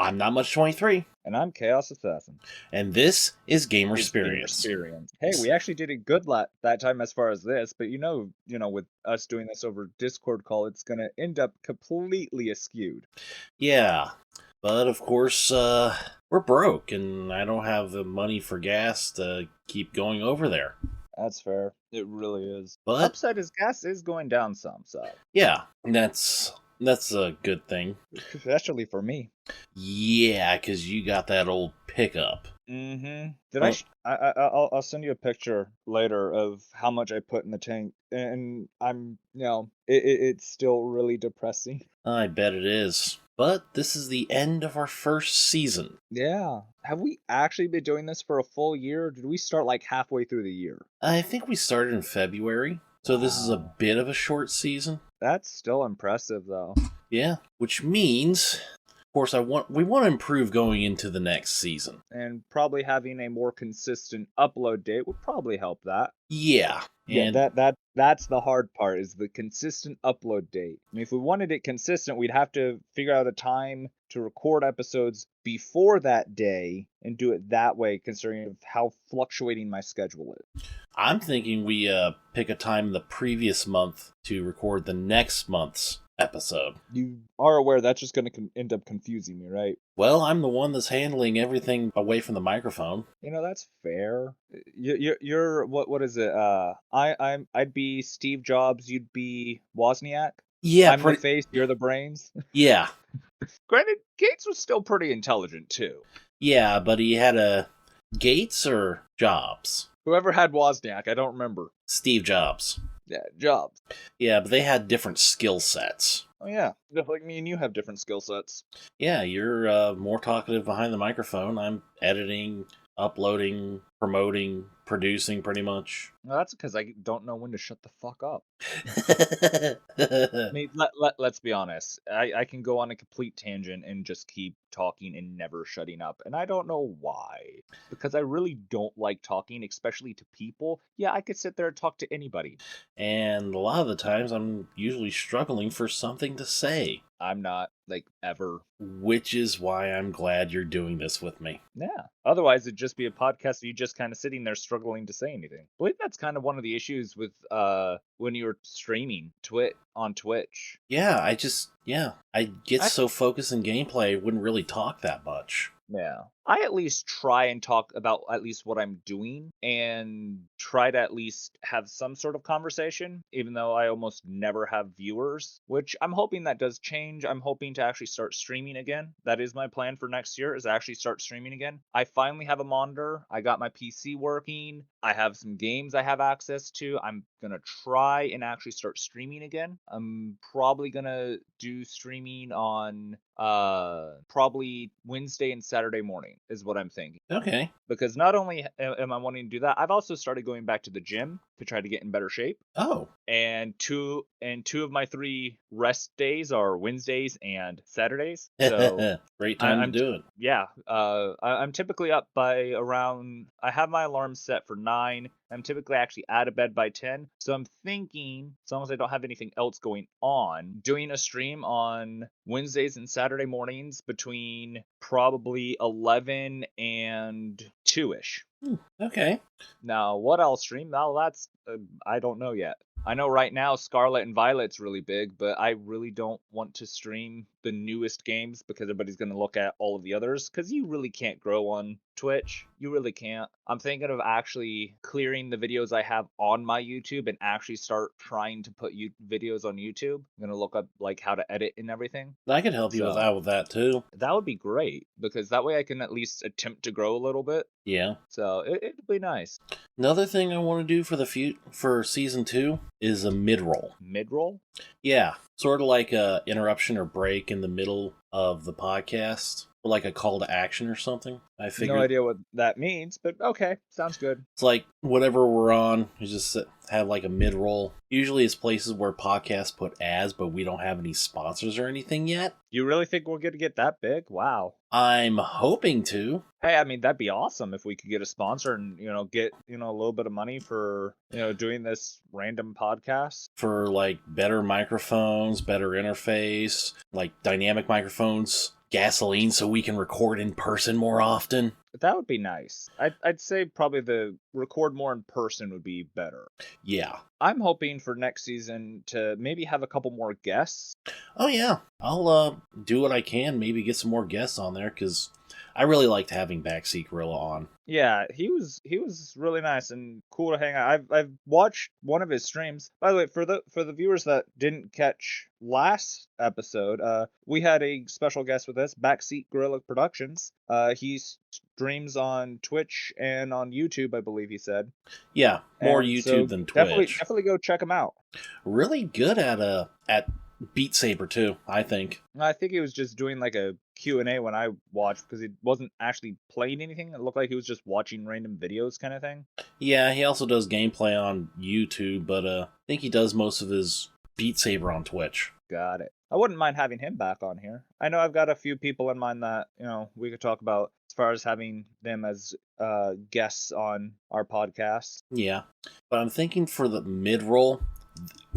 I'm Not Much 23. And I'm ChoasAssassin. And this is Gamer It's Experience. Hey, we actually did it good that time as far as this, but with us doing this over Discord call, it's gonna end up completely askewed. Yeah, but of course, we're broke, and I don't have the money for gas to keep going over there. That's fair. It really is. But upside is gas is going down some, so yeah, that's a good thing. Especially for me. Yeah, because you got that old pickup. Mm-hmm. I'll send you a picture later of how much I put in the tank, and it's still really depressing. I bet it is. But this is the end of our first season. Yeah. Have we actually been doing this for a full year? Or did we start like halfway through the year? I think we started in February, so this is a bit of a short season. That's still impressive, though. Yeah, which means, of course, we want to improve going into the next season. And probably having a more consistent upload date would probably help that. Yeah. Yeah, that's the hard part, is the consistent upload date. I mean, if we wanted it consistent, we'd have to figure out a time to record episodes before that day and do it that way, considering how fluctuating my schedule is. I'm thinking we pick a time the previous month to record the next month's episode. You are aware that's just going to end up confusing me, right? Well, I'm the one that's handling everything away from the microphone. That's fair. You're what is it? I'd be Steve Jobs. You'd be Wozniak. Yeah, I'm the face. You're the brains. Yeah. Granted, Gates was still pretty intelligent too. Yeah, but he had a Gates or Jobs. Whoever had Wozniak, I don't remember. Steve Jobs. Yeah, Jobs. Yeah, but they had different skill sets. Oh yeah, just like me and you have different skill sets. Yeah, you're more talkative behind the microphone. I'm editing, uploading, promoting, producing, pretty much. Well, that's because I don't know when to shut the fuck up. I mean, let's be honest. I can go on a complete tangent and just keep talking and never shutting up. And I don't know why. Because I really don't like talking, especially to people. Yeah, I could sit there and talk to anybody. And a lot of the times I'm usually struggling for something to say. I'm not, ever. Which is why I'm glad you're doing this with me. Yeah. Otherwise, it'd just be a podcast of you just kind of sitting there struggling to say anything. I believe that's kind of one of the issues with when you're streaming on Twitch. Yeah, I get so focused in gameplay, I wouldn't really talk that much. Yeah. I at least try and talk about at least what I'm doing and try to at least have some sort of conversation, even though I almost never have viewers, which I'm hoping that does change. I'm hoping to actually start streaming again. That is my plan for next year, is actually start streaming again. I finally have a monitor. I got my PC working. I have some games I have access to. I'm going to try and actually start streaming again. I'm probably going to do streaming on probably Wednesday and Saturday morning is what I'm thinking. Okay. Because not only am I wanting to do that, I've also started going back to the gym to try to get in better shape. Oh. And two of my 3 rest days are Wednesdays and Saturdays. So great time to do it. Yeah. I'm typically up by around, I have my alarm set for 9. I'm typically actually out of bed by 10. So I'm thinking, as long as I don't have anything else going on, doing a stream on Wednesdays and Saturday mornings between probably 11 and 2-ish. Okay. Now, what I'll stream, now that's, I don't know yet. I know right now Scarlet and Violet's really big, but I really don't want to stream the newest games because everybody's going to look at all of the others, because you really can't grow on Twitch. You really can't. I'm thinking of actually clearing the videos I have on my YouTube and actually start trying to put videos on YouTube. I'm going to look up how to edit and everything. I could help you with that too. That would be great, because that way I can at least attempt to grow a little bit. Yeah. So it'd be nice. Another thing I want to do for season 2 is a mid-roll. Mid-roll? Yeah. Sort of like a interruption or break in the middle of the podcast. Or like a call to action or something. I figured. No idea what that means, but okay. Sounds good. It's like whatever we're on, we just have like a mid-roll. Usually it's places where podcasts put ads, but we don't have any sponsors or anything yet. You really think we're going to get that big? Wow. I'm hoping to. Hey, I mean, that'd be awesome if we could get a sponsor and, get, a little bit of money for, doing this random podcast. For better microphones, better interface, dynamic microphones, gasoline so we can record in person more often. That would be nice. I'd say probably the record more in person would be better. Yeah. I'm hoping for next season to maybe have a couple more guests. Oh, yeah. I'll do what I can, maybe get some more guests on there, because I really liked having Backseat Gorilla on. Yeah, he was really nice and cool to hang out. I've watched one of his streams. By the way, for the viewers that didn't catch last episode, we had a special guest with us, Backseat Gorilla Productions. He streams on Twitch and on YouTube, I believe he said. Yeah, more And YouTube so than Twitch. Definitely go check him out. Really good at Beat Saber too, I think. I think he was just doing like a Q&A when I watched, because he wasn't actually playing anything. It looked like he was just watching random videos kind of thing. Yeah, he also does gameplay on YouTube, but I think he does most of his Beat Saber on Twitch. Got it. I wouldn't mind having him back on here. I know I've got a few people in mind that, we could talk about as far as having them as guests on our podcast. Yeah, but I'm thinking for the mid-roll,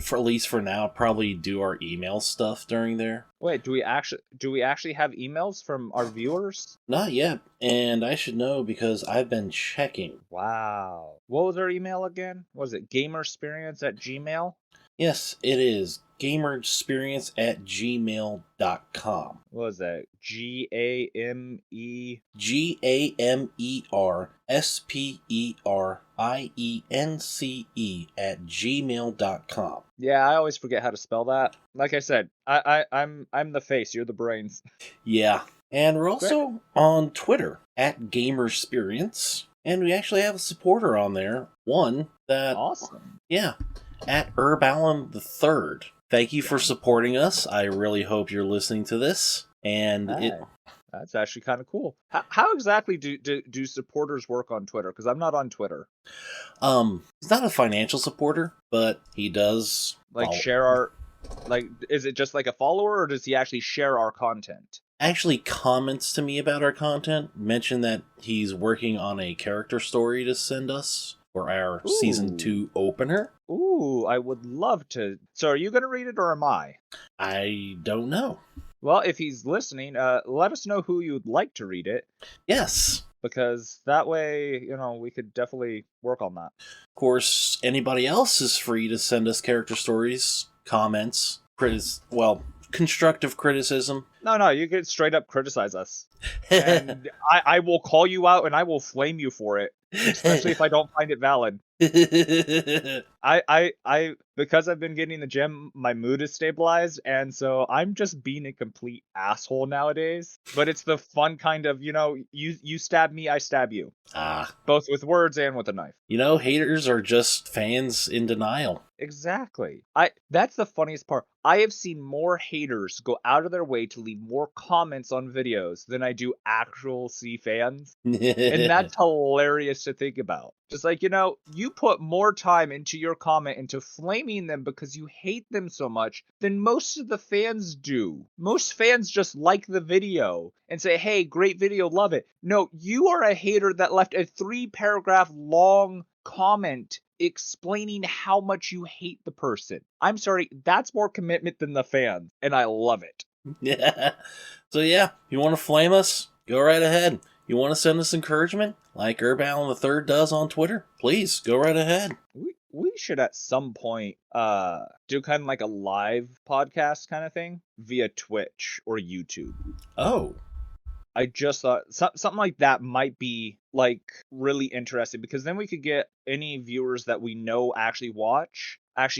for at least for now, probably do our email stuff during there. Wait, do we actually have emails from our viewers? Not yet, and I should know because I've been checking. Wow. What was our email again? Was it gamersperience@gmail.com? Yes, it is gamersperience@gmail.com. What was that? GAME? GamerSperience@gmail.com. Yeah, I always forget how to spell that. Like I said, I'm the face, you're the brains. Yeah, and we're also on Twitter @gamersperience, and we actually have a supporter on there. One that awesome. Yeah, @Herballen III. Thank you for supporting us. I really hope you're listening to this, and that's actually kind of cool. How exactly do supporters work on Twitter? Because I'm not on Twitter. He's not a financial supporter, but he does share our. Is it just like a follower, or does he actually share our content? Actually comments to me about our content, mention that he's working on a character story to send us for our Season 2 opener. Ooh, I would love to. So are you going to read it, or am I? I don't know. Well, if he's listening, let us know who you'd like to read it. Yes. Because that way, we could definitely work on that. Of course, anybody else is free to send us character stories, comments, constructive criticism. No, you could straight up criticize us. And I will call you out and I will flame you for it. Especially if I don't find it valid. I because I've been getting the gym, my mood is stabilized, and so I'm just being a complete asshole nowadays. But it's the fun kind of, you stab me, I stab you. Both with words and with a knife. Haters are just fans in denial. Exactly. That's the funniest part. I have seen more haters go out of their way to leave more comments on videos than I do actual fans. And that's hilarious to think about. Just like, you put more time into your comment into flaming them because you hate them so much than most of the fans do. Most fans just like the video and say, hey, great video, love it. No, you are a hater that left a 3-paragraph long comment explaining how much you hate the person. I'm sorry, that's more commitment than the fans, and I love it. Yeah. So yeah, you want to flame us? Go right ahead. You want to send us encouragement, like Herballen III does on Twitter? Please, go right ahead. We should at some point do kind of like a live podcast kind of thing via Twitch or YouTube. Oh. I just thought something like that might be really interesting, because then we could get any viewers that we know actually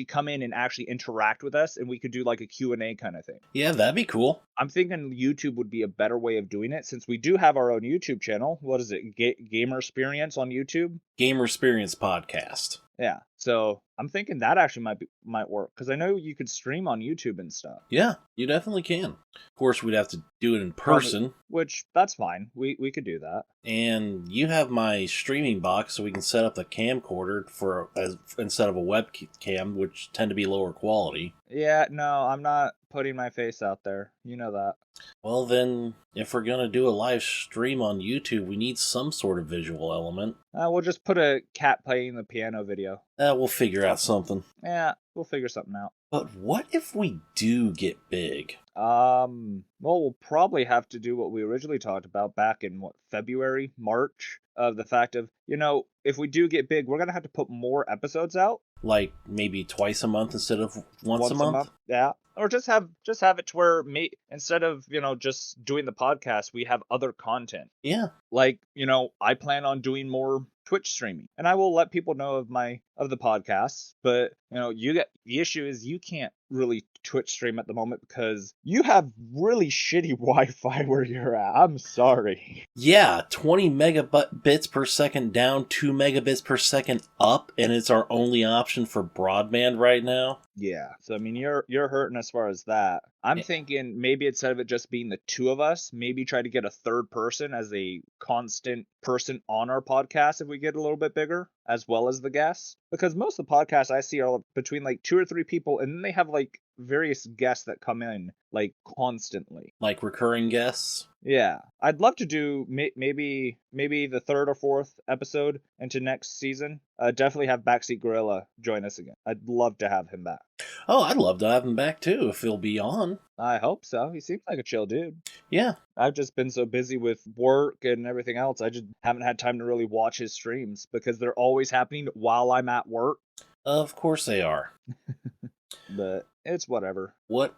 come in and actually interact with us, and we could do like a Q&A kind of thing. Yeah, that'd be cool. I'm thinking YouTube would be a better way of doing it, since we do have our own YouTube channel. What is it? Gamer Experience on YouTube? Gamer Experience Podcast. Yeah. So I'm thinking that actually might work, because I know you could stream on YouTube and stuff. Yeah, you definitely can. Of course, we'd have to do it in person. Which, that's fine. We could do that. And you have my streaming box, so we can set up the camcorder instead of a webcam, which tend to be lower quality. Yeah, no, I'm not putting my face out there. You know that. Well, then, if we're going to do a live stream on YouTube, we need some sort of visual element. We'll just put a cat playing the piano video. We'll figure out something. Yeah, we'll figure something out. But what if we do get big? Well, we'll probably have to do what we originally talked about back in February, March, of the fact of, if we do get big, we're gonna have to put more episodes out Like maybe twice a month instead of once a once a month? month. Yeah. Or just have it to where instead of, just doing the podcast, we have other content. Yeah. Like, I plan on doing more Twitch streaming, and I will let people know of the podcasts, but the issue is you can't really Twitch stream at the moment because you have really shitty Wi-Fi where you're at. I'm sorry. Yeah, 20 megabits per second down, 2 megabits per second up, and it's our only option for broadband right now. Yeah. So I mean you're hurting as far as that. I'm thinking maybe instead of it just being the two of us, maybe try to get a third person as a constant person on our podcast if we get a little bit bigger, as well as the guests. Because most of the podcasts I see are between like 2 or 3 people, and then they have like various guests that come in like constantly. Like recurring guests. Yeah, I'd love to do maybe the third or fourth episode into next season. Definitely have Backseat Gorilla join us again. I'd love to have him back. Oh, I'd love to have him back too if he'll be on. I hope so. He seems like a chill dude. Yeah. I've just been so busy with work and everything else. I just haven't had time to really watch his streams because they're always happening while I'm at work. Of course they are. But it's whatever. What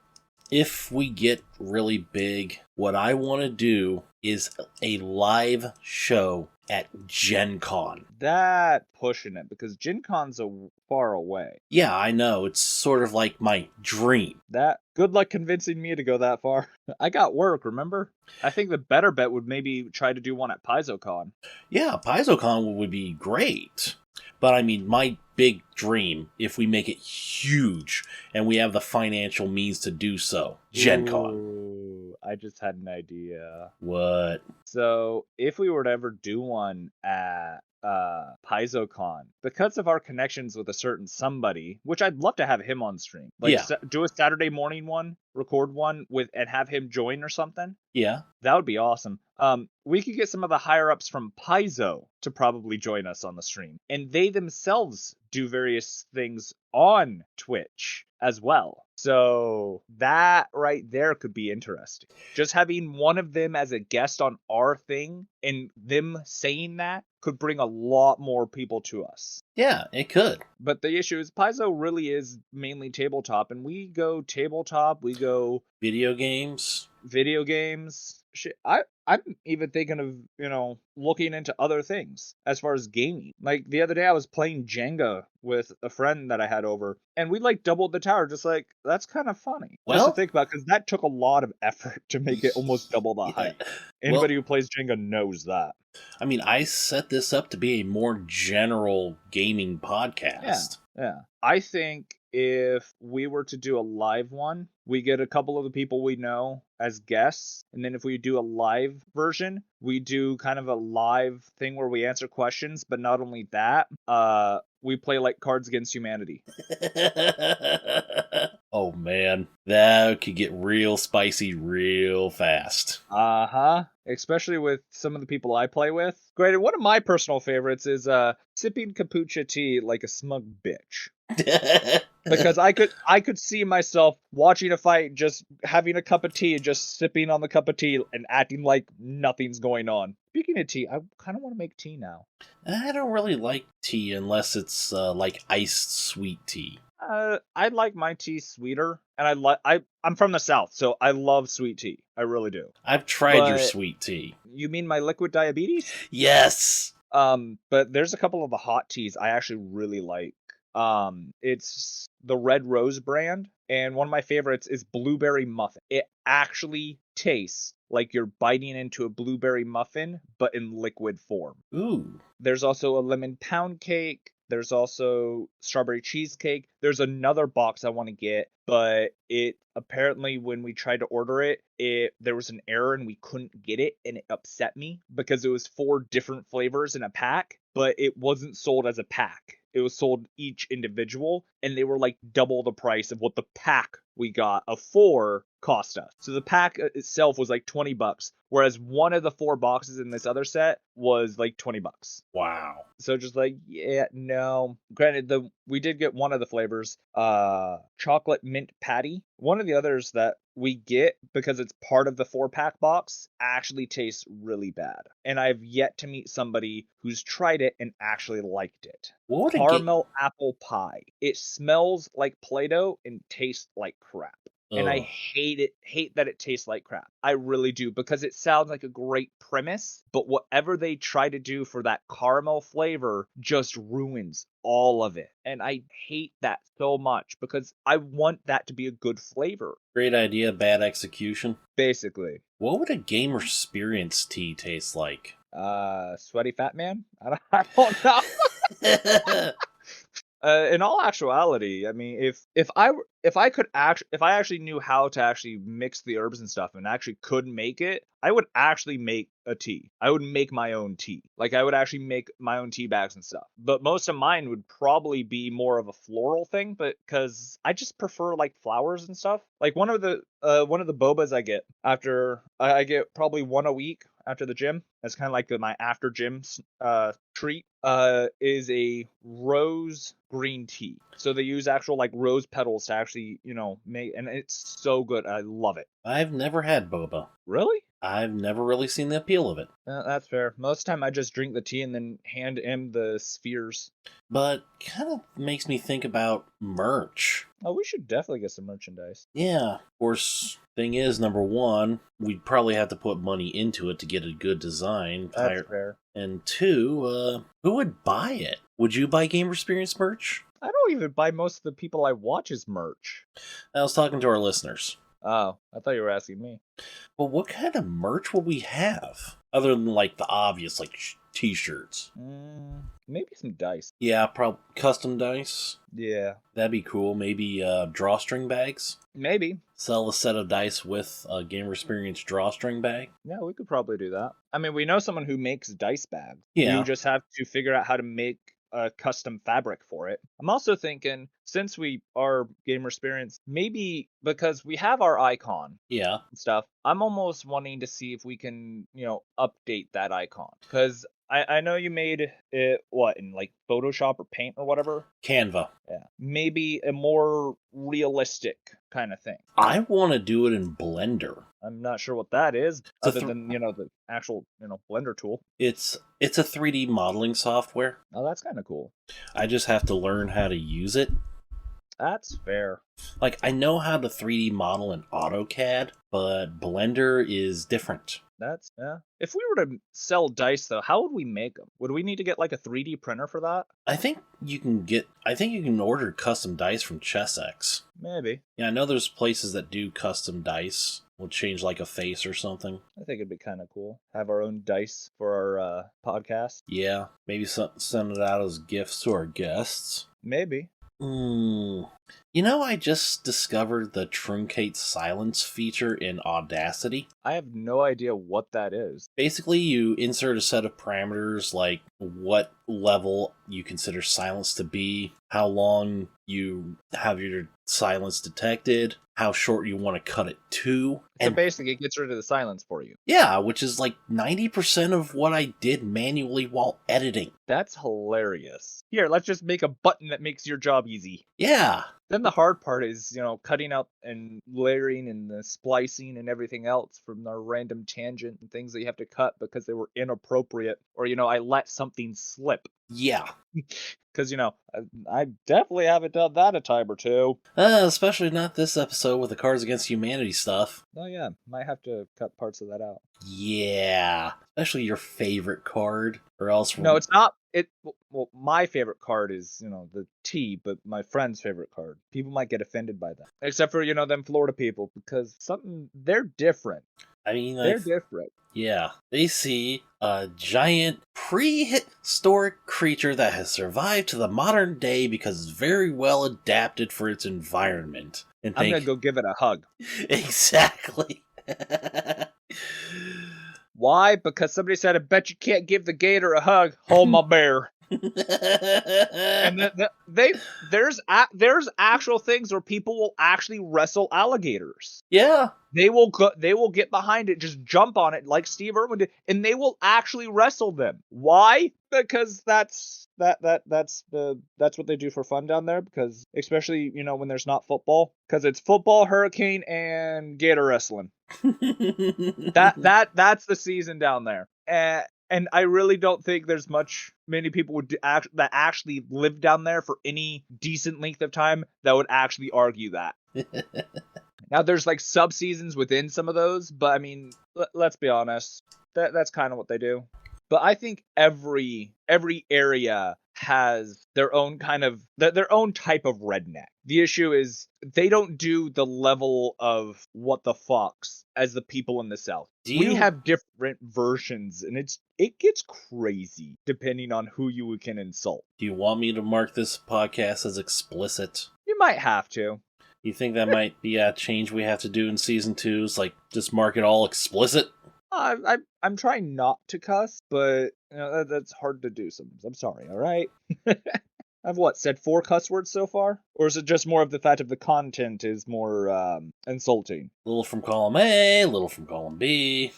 if we get really big? What I want to do is a live show at Gen Con. That pushing it because Gen Con's far away. Yeah, I know. It's sort of like my dream. That good luck convincing me to go that far. I got work, remember? I think the better bet would maybe try to do one at PaizoCon. Yeah, PaizoCon would be great. But I mean, my big dream, if we make it huge and we have the financial means to do so, Gen Con. Ooh, I just had an idea. What? So, if we were to ever do one at PaizoCon, because of our connections with a certain somebody, which I'd love to have him on stream. Like, Yeah. Do a Saturday morning one, record one and have him join or something. Yeah. That would be awesome. We could get some of the higher ups from Paizo to probably join us on the stream, and they themselves do various things on Twitch as well. So that right there could be interesting. Just having one of them as a guest on our thing and them saying that could bring a lot more people to us. Yeah, it could. But the issue is Paizo really is mainly tabletop, and we go tabletop, we go video games. Shit, I'm even thinking of, looking into other things as far as gaming. Like the other day I was playing Jenga with a friend that I had over, and we like doubled the tower. Just like, that's kind of funny. Just to think about, because that took a lot of effort to make it almost double the height. Anybody who plays Jenga knows that. I mean, I set this up to be a more general gaming podcast. Yeah. I think if we were to do a live one, we get a couple of the people we know as guests, and then if we do a live version, we do kind of a live thing where we answer questions, but not only that, we play like Cards Against Humanity. Oh man, that could get real spicy real fast. Especially with some of the people I play with. Granted, one of my personal favorites is sipping kombucha tea like a smug bitch. Because I could see myself watching a fight, just having a cup of tea, just sipping on the cup of tea and acting like nothing's going on. Speaking of tea, I kind of want to make tea now. I don't really like tea unless it's like iced sweet tea. I like my tea sweeter, and I'm from the South, so I love sweet tea. I really do. I've tried your sweet tea. You mean my liquid diabetes? Yes. But there's a couple of the hot teas I actually really like. It's the Red Rose brand, and one of my favorites is Blueberry Muffin. It actually tastes like you're biting into a blueberry muffin, but in liquid form. Ooh. There's also a lemon pound cake. There's also strawberry cheesecake. There's another box I want to get, but it apparently when we tried to order it, there was an error and we couldn't get it, and it upset me because it was 4 different flavors in a pack, but it wasn't sold as a pack. It was sold each individual, and they were like double the price of what the pack we got of 4 cost us. So the pack itself was like $20, whereas one of the 4 boxes in this other set was like $20. Wow. So just like, yeah, no. Granted, we did get one of the flavors, chocolate mint patty. One of the others that we get, because it's part of the 4-pack box, actually tastes really bad. And I've yet to meet somebody who's tried it and actually liked it. What would Caramel apple pie. It smells like Play-Doh and tastes like crap. And I hate that it tastes like crap. I really do, because it sounds like a great premise, but whatever they try to do for that caramel flavor just ruins all of it. And I hate that so much, because I want that to be a good flavor. Great idea, bad execution. Basically. What would a gamer experience tea taste like? Sweaty fat man? I don't know. In all actuality, I mean, if I actually knew how to actually mix the herbs and stuff and actually could make it, I would actually make a tea. I would make my own tea. Like, I would actually make my own tea bags and stuff. But most of mine would probably be more of a floral thing, but because I just prefer like flowers and stuff. Like one of the bobas I get after I get probably one a week after the gym. That's kind of like my after gym treat. Is a rose green tea. So they use actual like rose petals to actually, make, and it's so good. I love it. I've never had boba. Really? I've never really seen the appeal of it. That's fair. Most of the time I just drink the tea and then hand him the spheres. But kind of makes me think about merch. Oh, we should definitely get some merchandise. Yeah. Of course, thing is, number one, we'd probably have to put money into it to get a good design. That's fair. And two, who would buy it? Would you buy Gamer Experience merch? I don't even buy most of the people I watch's merch. I was talking to our listeners. Oh, I thought you were asking me. Well, what kind of merch will we have? Other than, like, the obvious, like, t-shirts. Maybe some dice. Yeah, probably custom dice. Yeah. That'd be cool. Maybe drawstring bags. Maybe. Sell a set of dice with a Gamer Experience drawstring bag. Yeah, we could probably do that. I mean, we know someone who makes dice bags. Yeah. You just have to figure out how to make a custom fabric for it. I'm also thinking, since we are Gamer Experience, maybe because we have our icon and stuff, I'm almost wanting to see if we can, update that icon. Because I know you made it, in like Photoshop or Paint or whatever? Canva. Yeah. Maybe a more realistic kind of thing. I want to do it in Blender. I'm not sure what that is, other than, the actual, Blender tool. It's a 3D modeling software. Oh, that's kind of cool. I just have to learn how to use it. That's fair. Like, I know how to 3D model in AutoCAD, but Blender is different. Yeah. If we were to sell dice, though, how would we make them? Would we need to get like a 3D printer for that? I think you can order custom dice from ChessX. Maybe. Yeah, I know there's places that do custom dice. We'll change like a face or something. I think it'd be kind of cool. Have our own dice for our podcast. Yeah, maybe send it out as gifts to our guests. Maybe. I just discovered the truncate silence feature in Audacity. I have no idea what that is. Basically, you insert a set of parameters like what level you consider silence to be, how long you have your silence detected, how short you want to cut it to. So basically, it gets rid of the silence for you. Yeah, which is like 90% of what I did manually while editing. That's hilarious. Here, let's just make a button that makes your job easy. Yeah. Then the hard part is, cutting out and layering and the splicing and everything else from our random tangent and things that you have to cut because they were inappropriate, or, I let something slip. Yeah. Because, I definitely haven't done that a time or two. Especially not this episode with the Cards Against Humanity stuff. Oh, yeah. Might have to cut parts of that out. Yeah. Especially your favorite card, or else... No, it's not. Well, my favorite card is, the T, but my friend's favorite card. People might get offended by that. Except for, them Florida people, because they're different. I mean, they're different. Yeah. They see a giant prehistoric creature that has survived to the modern day because it's very well adapted for its environment. And I'm going to go give it a hug. Exactly. Why? Because somebody said, I bet you can't give the gator a hug. Hold my bear. And there's actual things where people will actually wrestle alligators. Yeah. They will get behind it, just jump on it like Steve Irwin did, and they will actually wrestle them. Why? Because that's what they do for fun down there, because especially, when there's not football, because it's football, hurricane, and gator wrestling. That's the season down there. And I really don't think there's many people that actually live down there for any decent length of time that would actually argue that. Now there's like sub seasons within some of those, but I mean, let's be honest, that's kind of what they do. But I think every area has their own kind of their own type of redneck. The issue is they don't do the level of what the fucks as the people in the South. We have different versions, and it gets crazy depending on who you can insult. Do you want me to mark this podcast as explicit? You might have to. You think that might be a change we have to do in season 2? Is like just mark it all explicit? I'm trying not to cuss, but that's hard to do sometimes. I'm sorry. All right. I've said 4 cuss words so far, or is it just more of the fact of the content is more insulting? Little from column A, little from column B.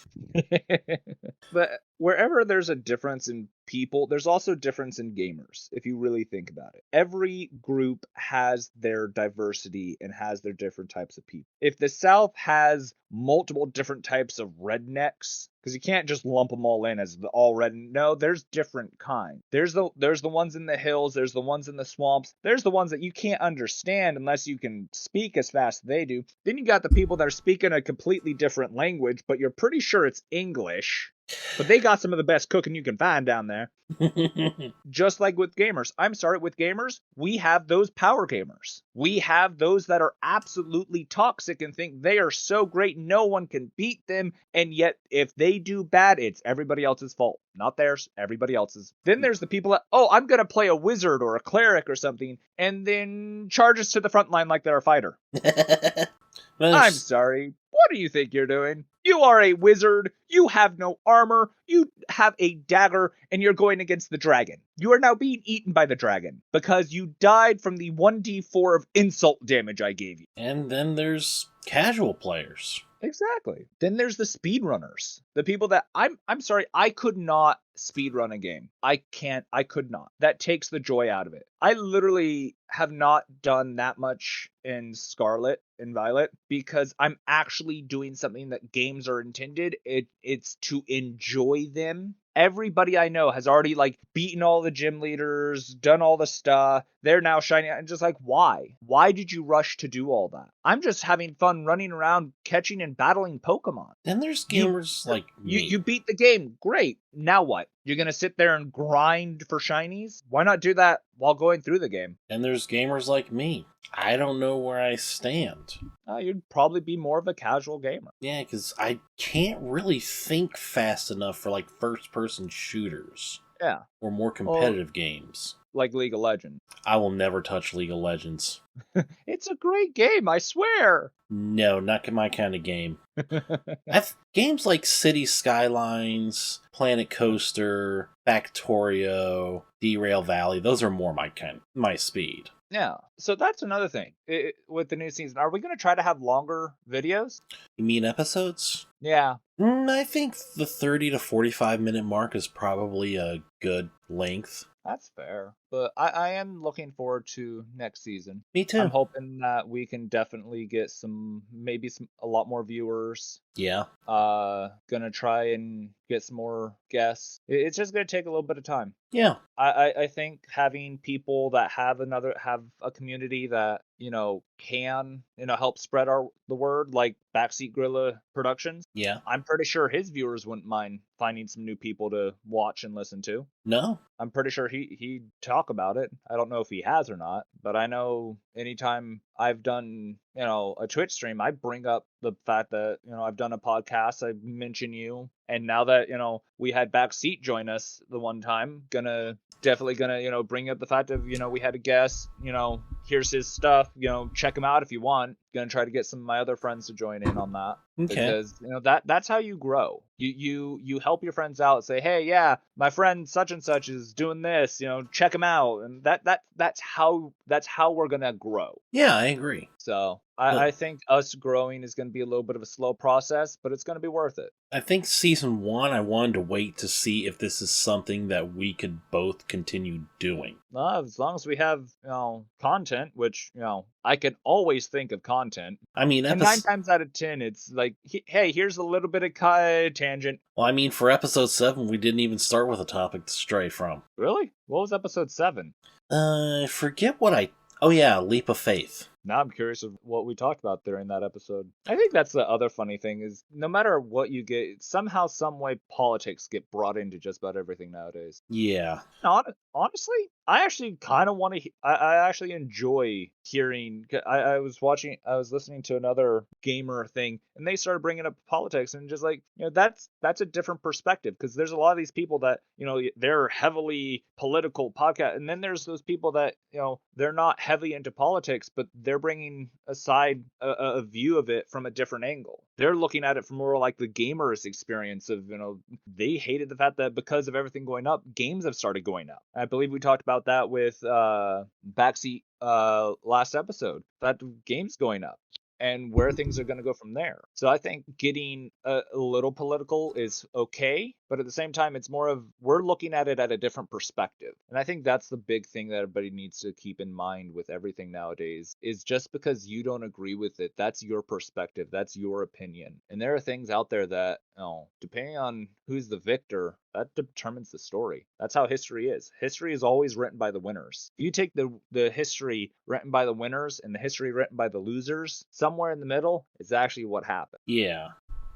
But wherever there's a difference in people, there's also difference in gamers, if you really think about it. Every group has their diversity and has their different types of people. If the South has multiple different types of rednecks, because you can't just lump them all in as all red. No, there's different kinds. There's the ones in the hills, there's the ones in the swamps, there's the ones that you can't understand unless you can speak as fast as they do. Then you got the people that are speaking a completely different language, but you're pretty sure it's English. But they got some of the best cooking you can find down there. Just like with gamers. I'm sorry, with gamers, we have those power gamers. We have those that are absolutely toxic and think they are so great, no one can beat them. And yet, if they do bad, it's everybody else's fault. Not theirs, everybody else's. Then there's the people that, I'm going to play a wizard or a cleric or something, and then charges to the front line like they're a fighter. I'm sorry. What do you think you're doing? You are a wizard. You have no armor. You have a dagger, and you're going against the dragon. You are now being eaten by the dragon because you died from the 1d4 of insult damage I gave you. And then there's casual players. Exactly. Then there's the speedrunners. The people that I'm sorry, I could not speedrun a game. I could not. That takes the joy out of it. I literally have not done that much in Scarlet and Violet because I'm actually doing something that games are intended. It's to enjoy them. Everybody I know has already beaten all the gym leaders, done all the stuff. They're now shining out, and just why? Why did you rush to do all that? I'm just having fun running around catching and battling Pokemon. Then there's gamers like me. You beat the game. Great. Now what? You're going to sit there and grind for shinies? Why not do that while going through the game? And there's gamers like me. I don't know where I stand. You'd probably be more of a casual gamer. Yeah, because I can't really think fast enough for first-person shooters. Yeah. Or more competitive games. Like League of Legends. I will never touch League of Legends. It's a great game, I swear. No, not my kind of game. Games like City Skylines, Planet Coaster, Factorio, Derail Valley, those are more my speed. Yeah, so that's another thing with the new season. Are we going to try to have longer videos? You mean episodes? Yeah. I think the 30 to 45 minute mark is probably a good length. That's fair. But I am looking forward to next season. Me too. I'm hoping that we can definitely get a lot more viewers. Yeah. Gonna try and get some more guests. It's just gonna take a little bit of time. Yeah. I think having people that have a community that, can, help spread the word, like Backseat Gorilla Productions. Yeah. I'm pretty sure his viewers wouldn't mind finding some new people to watch and listen to. No. I'm pretty sure he'd talk about it. I don't know if he has or not, but I know anytime I've done, a Twitch stream, I bring up the fact that, I've done a podcast, I mention you. And now that, we had Backseat join us the one time, definitely gonna, bring up the fact of, we had a guest, here's his stuff, check him out if you want. Gonna try to get some of my other friends to join in on that. Okay. Because, that's how you grow. You help your friends out, say, hey, yeah, my friend such and such is doing this, check him out, and that's how we're gonna grow. Yeah, I agree. So But I think us growing is going to be a little bit of a slow process, but it's going to be worth it. I think season 1, I wanted to wait to see if this is something that we could both continue doing. As long as we have, content, which, I can always think of content. I mean, And 9 times out of 10, it's like, hey, here's a little bit of tangent. well, I mean, for episode 7, we didn't even start with a topic to stray from. Really? What was episode 7? Forget what oh yeah, Leap of Faith. Now I'm curious of what we talked about during that episode. I think that's the other funny thing is no matter what you get, somehow, some way, politics get brought into just about everything nowadays. Yeah. Honestly, I actually kind of want to. I actually enjoy hearing. I was listening to another gamer thing, and they started bringing up politics, and just like that's a different perspective because there's a lot of these people that they're heavily political podcast, and then there's those people that they're not heavily into politics, but they're bringing aside a view of it from a different angle. They're looking at it from more like the gamer's experience of they hated the fact that because of everything going up, games have started going up. I believe we talked about that with Backseat last episode. That game's going up and where things are going to go from there. So I think getting a little political is okay, but at the same time, it's more of we're looking at it at a different perspective. And I think that's the big thing that everybody needs to keep in mind with everything nowadays is just because you don't agree with it, that's your perspective, that's your opinion. And there are things out there that, depending on who's the victor, that determines the story. That's how history is. History is always written by the winners. If you take the history written by the winners and the history written by the losers, somewhere in the middle is actually what happened. Yeah.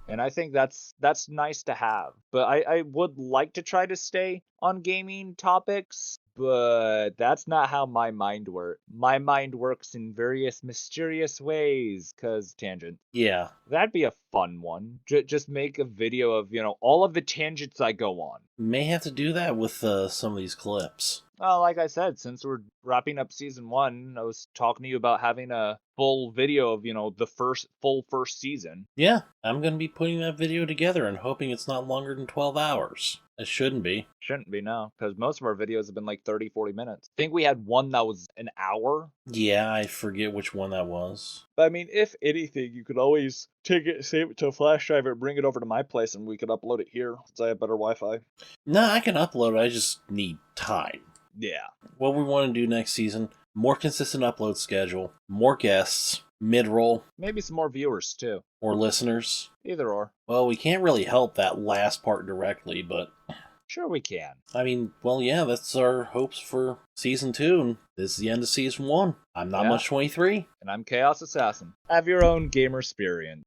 And I think that's nice to have. But I would like to try to stay on gaming topics, but that's not how my mind works. My mind works in various mysterious ways, cause tangent. Yeah. That'd be a fun one. Just make a video of, all of the tangents I go on. May have to do that with some of these clips. Well, like I said, since we're wrapping up season 1, I was talking to you about having a full video of, the first season. Yeah, I'm going to be putting that video together and hoping it's not longer than 12 hours. It shouldn't be. Shouldn't be, no, because most of our videos have been like 30, 40 minutes. I think we had one that was an hour. Yeah, I forget which one that was. But I mean, if anything, you could always take it, save it to a flash drive, and bring it over to my place, and we could upload it here, since I have better Wi-Fi. No, I can upload it, I just need time. Yeah. What we want to do next season, more consistent upload schedule, more guests, mid-roll. Maybe some more viewers, too. Or listeners. Either or. Well, we can't really help that last part directly, but... Sure we can. I mean, well, yeah, that's our hopes for season 2, and this is the end of season 1. I'm Not Much 23. And I'm ChoasAssassin. Have your own gamer experience.